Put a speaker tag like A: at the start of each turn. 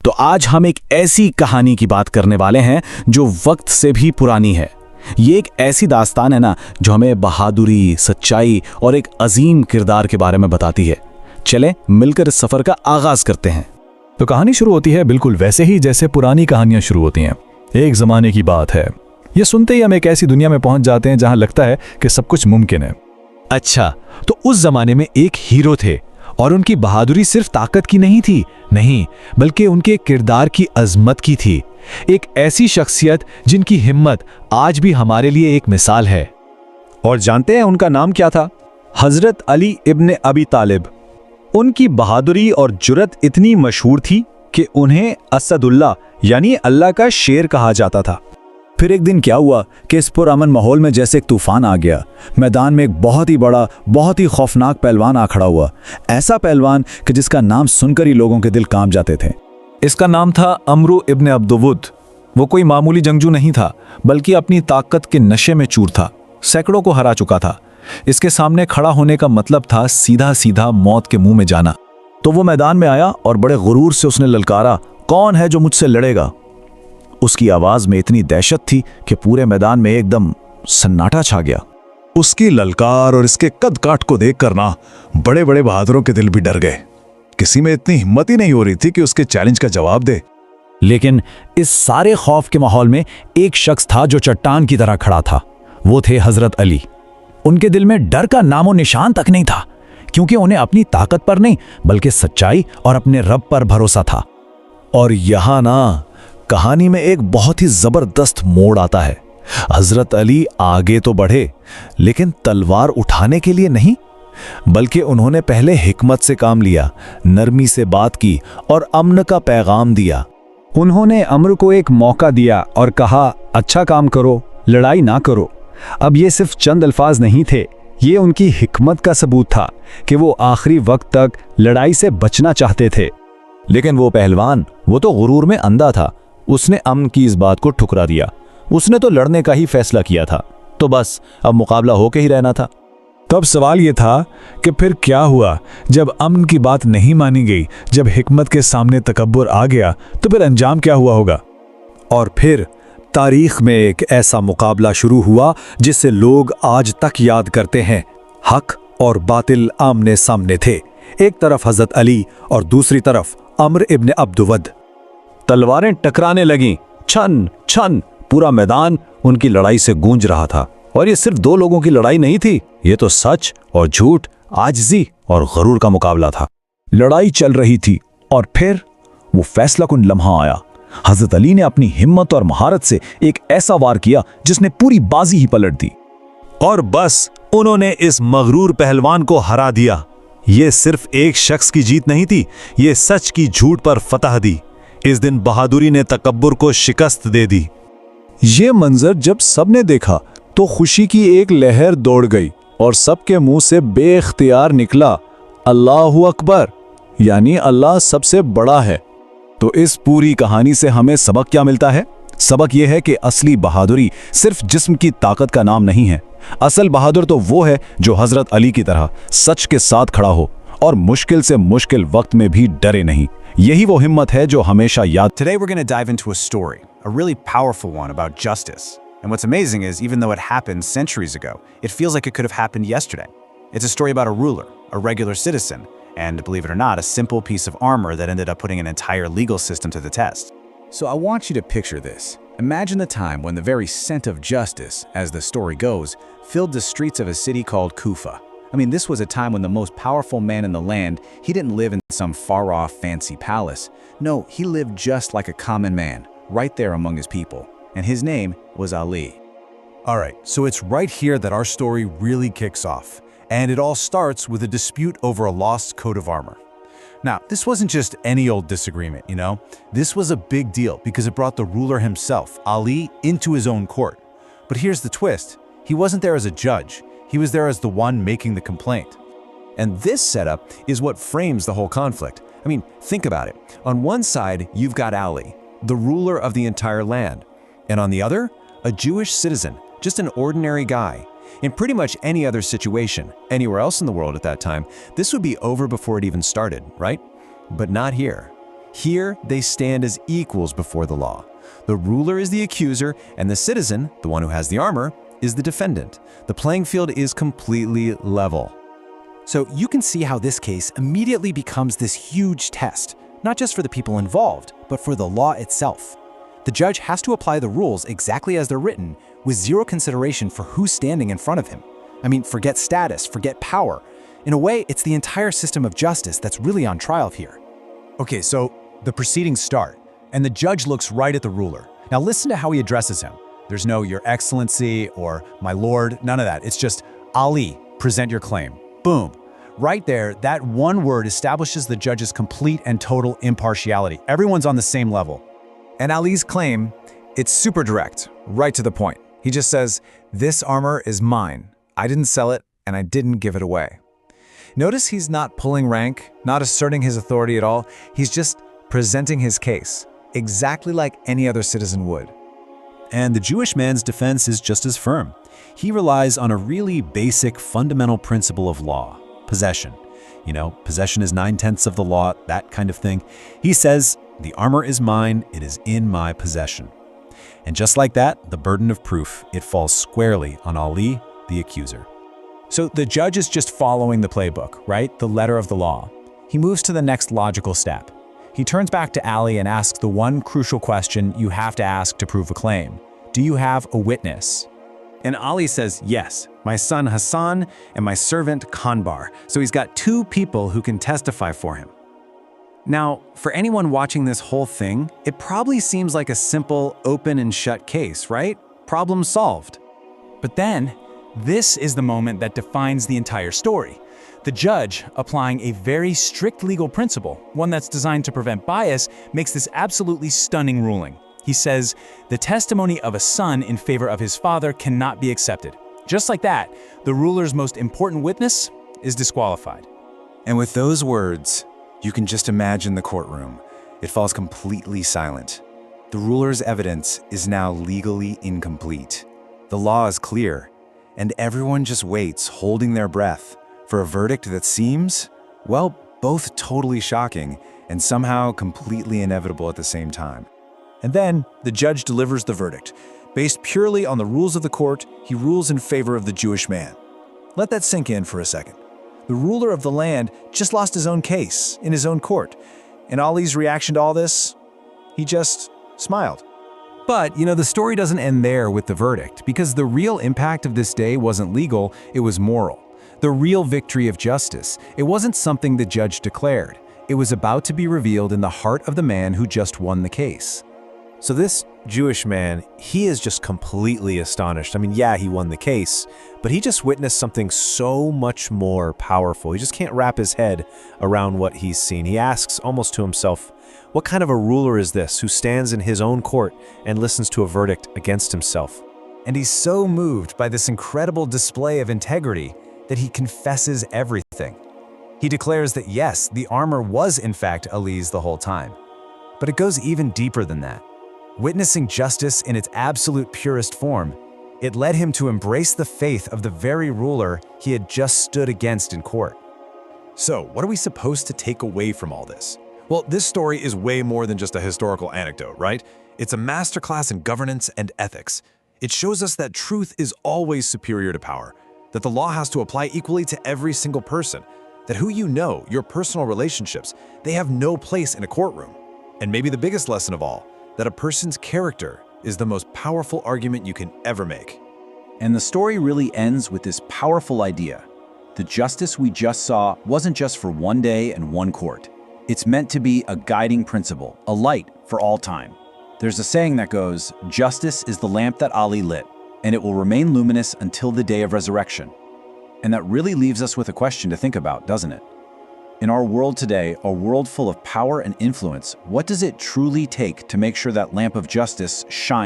A: तो आज हम एक ऐसी कहानी की बात करने वाले हैं जो वक्त से भी पुरानी है। ये एक ऐसी दास्तान है ना जो हमें बहादुरी, सच्चाई और एक अजीम किरदार के बारे में बताती है। चलें मिलकर इस सफर का आगाज करते हैं।
B: तो कहानी शुरू होती है बिल्कुल वैसे ही जैसे पुरानी कहानियां शुरू होती हैं। एक जमाने की बात है। ये सुनते ही हम एक ऐसी दुनिया में पहुंच जाते हैं जहां लगता है कि सब कुछ मुमकिन है।
C: अच्छा, तो उस जमाने में एक हीरो थे और उनकी बहादुरी सिर्फ ताकत की नहीं थी, नहीं, बल्कि उनके किरदार की अजमत की थी। एक ऐसी शख्सियत जिनकी हिम्मत आज भी हमारे लिए एक मिसाल है।
D: और जानते हैं उनका नाम क्या था? हजरत अली इब्न अबी तालिब। उनकी बहादुरी और जुर्रत इतनी मशहूर थी कि उन्हें असदुल्लाह यानी अल्लाह का शेर कहा जाता था।
E: फिर एक दिन क्या हुआ कि इस पुरअमन माहौल में जैसे एक तूफान आ गया। मैदान में एक बहुत ही बड़ा, बहुत ही खौफनाक पहलवान आ खड़ा हुआ। ऐसा पहलवान कि जिसका नाम सुनकर ही लोगों के दिल कांप जाते थे।
B: इसका नाम था अमरू इब्न अब्दुवुद। वो कोई मामूली जंगजू नहीं था, बल्कि अपनी ताकत के नशे में चूर था। सैकड़ों को हरा चुका था। इसके सामने खड़ा होने का मतलब था सीधा सीधा मौत के मुंह में जाना।
A: तो वो मैदान में आया और बड़े गुरूर से उसने ललकारा, कौन है जो मुझसे लड़ेगा? उसकी आवाज में इतनी दहशत थी कि पूरे मैदान में एकदम सन्नाटा छा गया।
F: उसकी ललकार और इसके कद काठ को देखकर ना बड़े बड़े बहादुरों के दिल भी डर गए। किसी में इतनी हिम्मत ही नहीं हो रही थी कि उसके चैलेंज का जवाब दे।
A: लेकिन इस सारे खौफ के माहौल में एक शख्स था जो चट्टान की तरह खड़ा था। वो थे हजरत अली। उनके दिल में डर का नामो निशान तक नहीं था, क्योंकि उन्हें अपनी ताकत पर नहीं बल्कि सच्चाई और अपने रब पर भरोसा था।
E: और यहां ना कहानी में एक बहुत ही जबरदस्त मोड़ आता है। हजरत अली आगे तो बढ़े, लेकिन तलवार उठाने के लिए नहीं, बल्कि उन्होंने पहले हिकमत से काम लिया, नरमी से बात की और अमन का पैगाम दिया।
D: उन्होंने अमर को एक मौका दिया और कहा, अच्छा काम करो, लड़ाई ना करो। अब ये सिर्फ चंद अल्फाज नहीं थे, ये उनकी हिकमत का सबूत था कि वो आखिरी वक्त तक लड़ाई से बचना चाहते थे।
E: लेकिन वो पहलवान, वो तो गुरूर में अंधा था। उसने अमन की इस बात को ठुकरा दिया। उसने तो लड़ने का ही फैसला किया था, तो बस अब मुकाबला होके ही रहना था।
B: तब सवाल यह था कि फिर क्या हुआ जब अमन की बात नहीं मानी गई, जब हिकमत के सामने तकब्बुर आ गया, तो फिर अंजाम क्या हुआ होगा?
D: और फिर तारीख में एक ऐसा मुकाबला शुरू हुआ जिसे लोग आज तक याद करते हैं। हक और बातिल आमने सामने थे। एक तरफ हजरत अली और दूसरी तरफ अमर इब्न अब्दुवद।
E: तलवारें टकराने लगीं, छन छन। पूरा मैदान उनकी लड़ाई से गूंज रहा था। और ये सिर्फ दो लोगों की लड़ाई नहीं थी, ये तो सच और झूठ, आजिज़ी और गरूर का मुकाबला था। लड़ाई चल रही थी और फिर वो फैसलाकुन लम्हा आया। हजरत अली ने अपनी हिम्मत और महारत से एक ऐसा वार किया जिसने पूरी बाजी ही पलट दी।
F: और बस उन्होंने इस मगरूर पहलवान को हरा दिया। ये सिर्फ एक शख्स की जीत नहीं थी, ये सच की झूठ पर फतह दी। इस दिन बहादुरी ने तकब्बुर को शिकस्त दे दी।
E: ये मंजर जब सबने देखा तो खुशी की एक लहर दौड़ गई और सबके मुंह से बेख्तियार निकला, अल्लाहु अकबर, यानी अल्लाह सबसे बड़ा है। तो इस पूरी कहानी से हमें सबक क्या मिलता है? सबक यह है कि असली बहादुरी सिर्फ जिस्म की ताकत का नाम नहीं है। असल बहादुर तो वो है जो हजरत अली की तरह सच के साथ खड़ा हो और मुश्किल से मुश्किल वक्त में भी डरे नहीं। यही वो हिम्मत है जो हमेशा याद।
G: Today we're going to dive into a story, a really powerful one about justice. And what's amazing is even though it happened centuries ago, it feels like it could have happened yesterday. It's a story about a ruler, a regular citizen, and believe it or not, a simple piece of armor that ended up putting an entire legal system to the test. So I want you to picture this. Imagine the time when the very scent of justice, as the story goes, filled the streets of a city called Kufa. I mean, this was a time when the most powerful man in the land, he didn't live in some far-off fancy palace. No, he lived just like a common man, right there among his people. And his name was Ali.
H: All right, so it's right here that our story really kicks off. And it all starts with a dispute over a lost coat of armor. Now, this wasn't just any old disagreement, you know? This was a big deal because it brought the ruler himself, Ali, into his own court. But here's the twist. He wasn't there as a judge. He was there as the one making the complaint.
C: And this setup is what frames the whole conflict. I mean, think about it. On one side, you've got Ali, the ruler of the entire land. And on the other, a Jewish citizen, just an ordinary guy. In pretty much any other situation, anywhere else in the world at that time, this would be over before it even started, right? But not here. Here, they stand as equals before the law. The ruler is the accuser, and the citizen, the one who has the armor, is the defendant. The playing field is completely level.
G: So you can see how this case immediately becomes this huge test, not just for the people involved, but for the law itself. The judge has to apply the rules exactly as they're written, with zero consideration for who's standing in front of him. I mean, forget status, forget power. In a way, it's the entire system of justice that's really on trial here.
H: Okay, so the proceedings start, and the judge looks right at the ruler. Now listen to how he addresses him. There's no Your Excellency or My Lord, none of that. It's just, Ali, present your claim. Boom. Right there, that one word establishes the judge's complete and total impartiality. Everyone's on the same level.
B: And Ali's claim, it's super direct, right to the point. He just says, "This armor is mine. I didn't sell it, and I didn't give it away." Notice he's not pulling rank, not asserting his authority at all. He's just presenting his case, exactly like any other citizen would.
C: And the Jewish man's defense is just as firm. He relies on a really basic, fundamental principle of law, possession. You know, possession is 9/10 of the law, that kind of thing. He says, the armor is mine, it is in my possession. And just like that, the burden of proof, it falls squarely on Ali, the accuser.
G: So the judge is just following the playbook, right? The letter of the law. He moves to the next logical step. He turns back to Ali and asks the one crucial question you have to ask to prove a claim. Do you have a witness? And Ali says, yes, my son Hassan and my servant Kanbar. So he's got two people who can testify for him. Now, for anyone watching this whole thing, it probably seems like a simple open and shut case, right? Problem solved. But then, this is the moment that defines the entire story. The judge, applying a very strict legal principle, one that's designed to prevent bias, makes this absolutely stunning ruling. He says, the testimony of a son in favor of his father cannot be accepted. Just like that, the ruler's most important witness is disqualified.
C: And with those words, you can just imagine the courtroom. It falls completely silent. The ruler's evidence is now legally incomplete. The law is clear, and everyone just waits, holding their breath, for a verdict that seems, well, both totally shocking and somehow completely inevitable at the same time.
H: And then the judge delivers the verdict. Based purely on the rules of the court, he rules in favor of the Jewish man. Let that sink in for a second. The ruler of the land just lost his own case in his own court. And Ali's reaction to all this? He just smiled. But, you know, the story doesn't end there with the verdict, because the real impact of this day wasn't legal, it was moral. The real victory of justice, it wasn't something the judge declared. It was about to be revealed in the heart of the man who just won the case.
F: So this Jewish man, he is just completely astonished. I mean, yeah, he won the case, but he just witnessed something so much more powerful. He just can't wrap his head around what he's seen. He asks almost to himself, what kind of a ruler is this who stands in his own court and listens to a verdict against himself?
C: And he's so moved by this incredible display of integrity that he confesses everything. He declares that yes, the armor was in fact Ali's the whole time. But it goes even deeper than that. Witnessing justice in its absolute purest form, it led him to embrace the faith of the very ruler he had just stood against in court.
H: So, what are we supposed to take away from all this? Well, this story is way more than just a historical anecdote, right? It's a masterclass in governance and ethics. It shows us that truth is always superior to power, that the law has to apply equally to every single person, that who you know, your personal relationships, they have no place in a courtroom. And maybe the biggest lesson of all, that a person's character is the most powerful argument you can ever make.
A: And the story really ends with this powerful idea. The justice we just saw wasn't just for one day and one court. It's meant to be a guiding principle, a light for all time. There's a saying that goes, justice is the lamp that Ali lit, and it will remain luminous until the day of resurrection. And that really leaves us with a question to think about, doesn't it? In our world today, a world full of power and influence, what does it truly take to make sure that lamp of justice shines